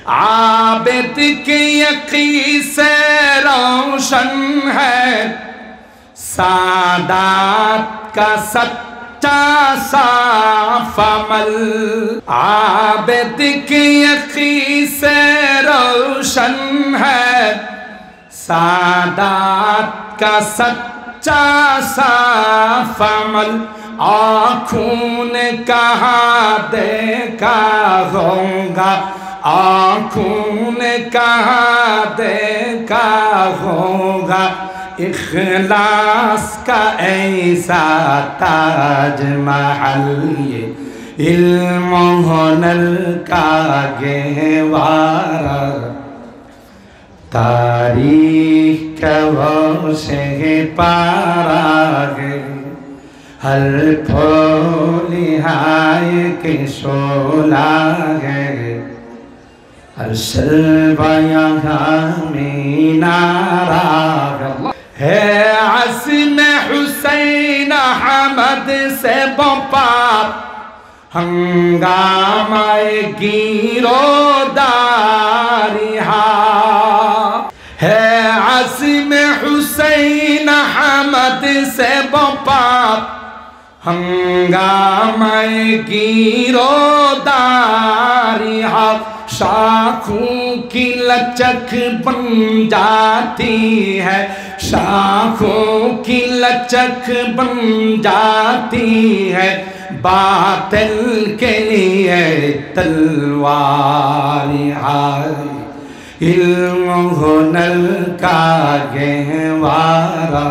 عابد کے یقین سے روشن ہے سادات کا سچا صاف عمل عابد کے یقین سے روشن ہے سادات کا سچا صاف عمل آنکھوں نے کہاں دیکھا ہوگا آنکھوں نے کہاں دیکھا ہوگا اخلاص کا ایسا تاج محل یہ علم و ہنر کا گہوارہ تاریخ کا وہ سے پارا ہے ہر پھول ہائے کے شعلہ ہے ہر شلوہ یہاں مینارہ ہے عزم حسین احمد سے بپا ہنگامہ گیروداریہا ہے عزم حسین احمد سے بپا ہنگامہ گیروداریہا شاخوں کی لچک بن جاتی ہے شاخوں کی لچک بن جاتی ہے باطل کے لیے تلوار علم و ہنر کا گہوارہ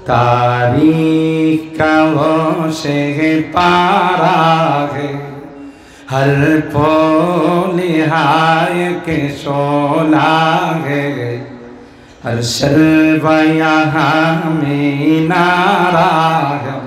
تاریخ کا وہ شہ پارا ہے ہر پھول ہائے کے شعلہ ہے ہر شلوہ یہاں مینارہ ہے